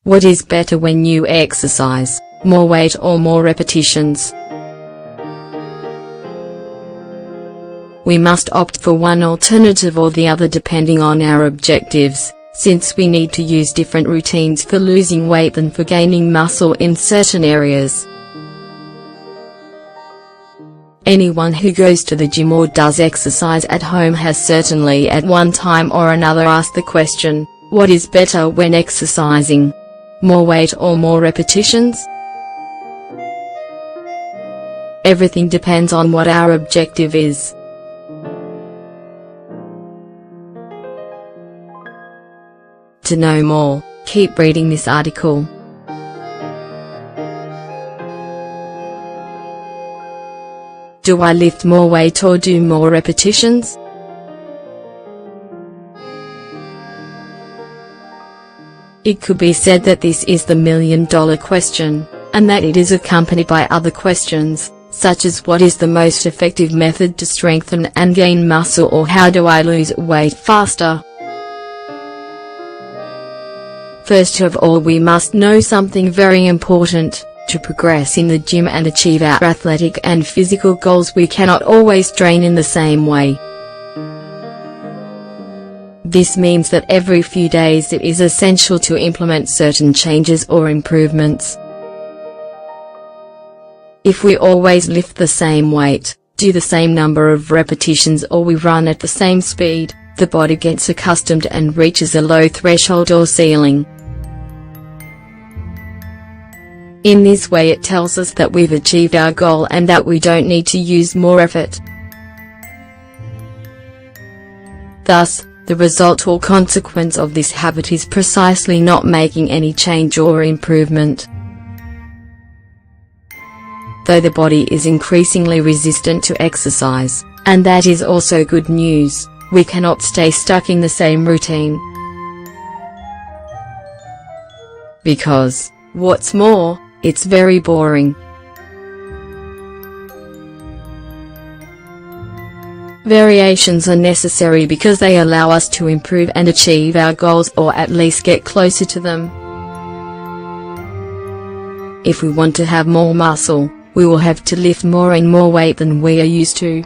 What is better when you exercise, more weight or more repetitions? We must opt for one alternative or the other depending on our objectives, since we need to use different routines for losing weight than for gaining muscle in certain areas. Anyone who goes to the gym or does exercise at home has certainly at one time or another asked the question, what is better when exercising? More weight or more repetitions? Everything depends on what our objective is. To know more, keep reading this article. Do I lift more weight or do more repetitions? It could be said that this is the million-dollar question, and that it is accompanied by other questions, such as what is the most effective method to strengthen and gain muscle, or how do I lose weight faster? First of all, we must know something very important. To progress in the gym and achieve our athletic and physical goals, we cannot always train in the same way. This means that every few days it is essential to implement certain changes or improvements. If we always lift the same weight, do the same number of repetitions, or we run at the same speed, the body gets accustomed and reaches a low threshold or ceiling. In this way it tells us that we've achieved our goal and that we don't need to use more effort. Thus, the result or consequence of this habit is precisely not making any change or improvement. Though the body is increasingly resistant to exercise, and that is also good news, we cannot stay stuck in the same routine. Because, what's more, it's very boring. Variations are necessary because they allow us to improve and achieve our goals, or at least get closer to them. If we want to have more muscle, we will have to lift more and more weight than we are used to.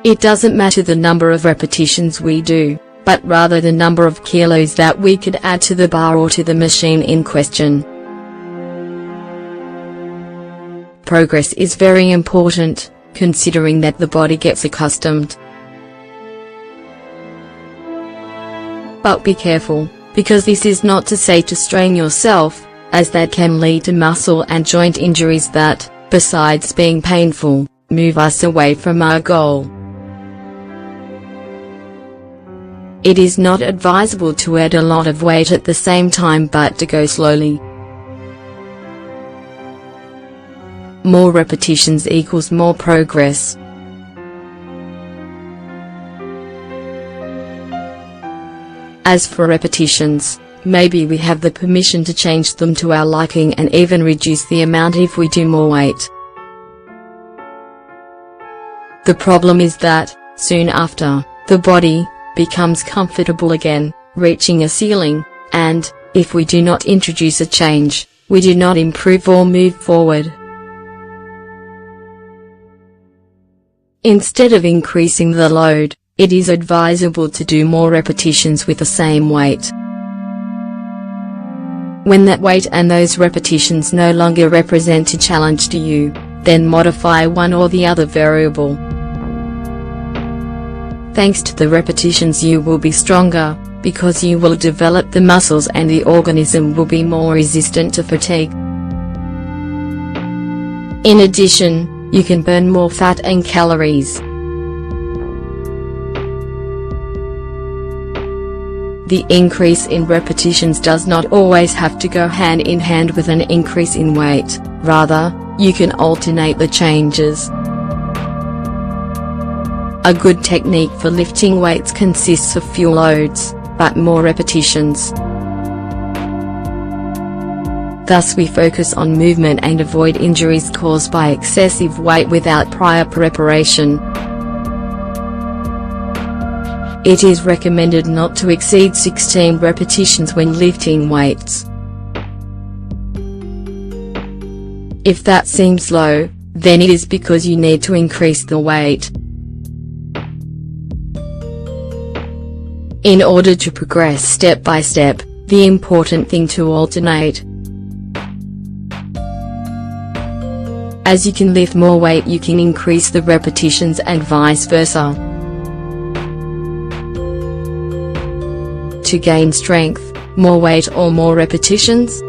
It doesn't matter the number of repetitions we do, but rather the number of kilos that we could add to the bar or to the machine in question. Progress is very important, considering that the body gets accustomed. But be careful, because this is not to say to strain yourself, as that can lead to muscle and joint injuries that, besides being painful, move us away from our goal. It is not advisable to add a lot of weight at the same time, but to go slowly. More repetitions equals more progress. As for repetitions, maybe we have the permission to change them to our liking and even reduce the amount if we do more weight. The problem is that, soon after, the body becomes comfortable again, reaching a ceiling, and, if we do not introduce a change, we do not improve or move forward. Instead of increasing the load, it is advisable to do more repetitions with the same weight. When that weight and those repetitions no longer represent a challenge to you, then modify one or the other variable. Thanks to the repetitions you will be stronger, because you will develop the muscles and the organism will be more resistant to fatigue. In addition, you can burn more fat and calories. The increase in repetitions does not always have to go hand in hand with an increase in weight, rather, you can alternate the changes. A good technique for lifting weights consists of fewer loads, but more repetitions. Thus we focus on movement and avoid injuries caused by excessive weight without prior preparation. It is recommended not to exceed 16 repetitions when lifting weights. If that seems low, then it is because you need to increase the weight. In order to progress step by step, the important thing to alternate. As you can lift more weight, you can increase the repetitions and vice versa. To gain strength, more weight or more repetitions?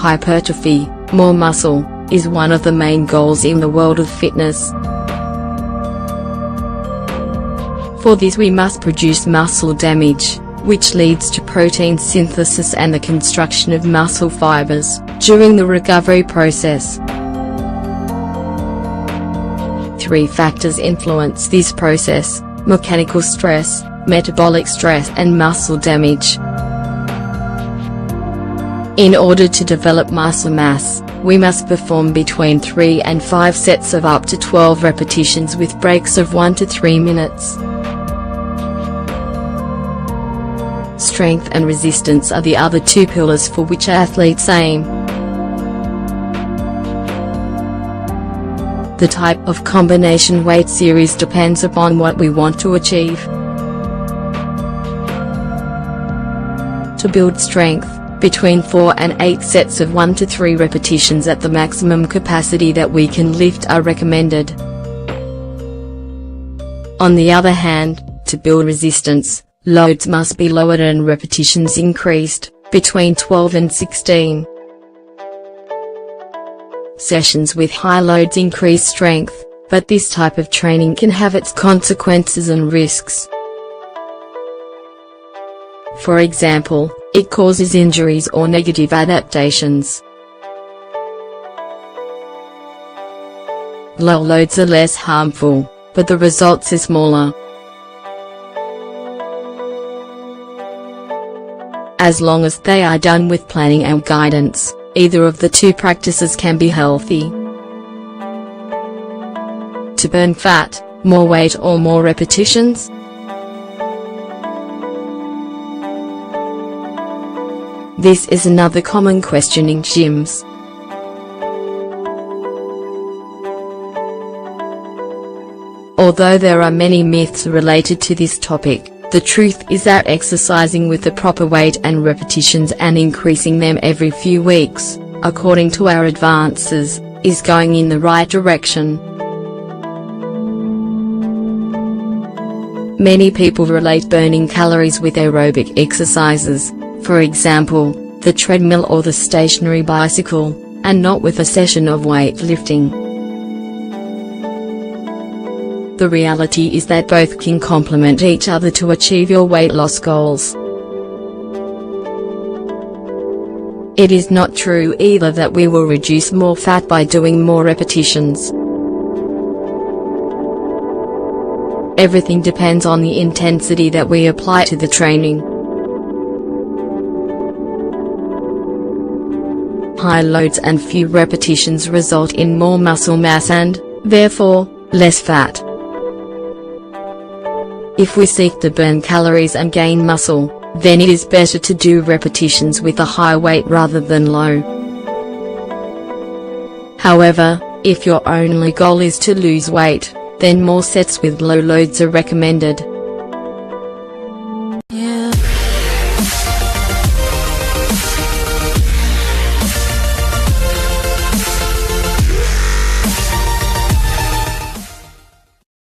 Hypertrophy, more muscle, is one of the main goals in the world of fitness. For this we must produce muscle damage, which leads to protein synthesis and the construction of muscle fibers, during the recovery process. 3 factors influence this process: mechanical stress, metabolic stress and muscle damage. In order to develop muscle mass, we must perform between 3 and 5 sets of up to 12 repetitions with breaks of 1 to 3 minutes. Strength and resistance are the other 2 pillars for which athletes aim. The type of combination weight series depends upon what we want to achieve. To build strength, between 4 and 8 sets of 1 to 3 repetitions at the maximum capacity that we can lift are recommended. On the other hand, to build resistance, loads must be lowered and repetitions increased, between 12 and 16. Sessions with high loads increase strength, but this type of training can have its consequences and risks. For example, it causes injuries or negative adaptations. Low loads are less harmful, but the results are smaller. As long as they are done with planning and guidance, either of the 2 practices can be healthy. To burn fat, more weight or more repetitions? This is another common question in gyms. Although there are many myths related to this topic, the truth is that exercising with the proper weight and repetitions and increasing them every few weeks, according to our advances, is going in the right direction. Many people relate burning calories with aerobic exercises, for example, the treadmill or the stationary bicycle, and not with a session of weightlifting. The reality is that both can complement each other to achieve your weight loss goals. It is not true either that we will reduce more fat by doing more repetitions. Everything depends on the intensity that we apply to the training. High loads and few repetitions result in more muscle mass and, therefore, less fat. If we seek to burn calories and gain muscle, then it is better to do repetitions with a high weight rather than low. However, if your only goal is to lose weight, then more sets with low loads are recommended.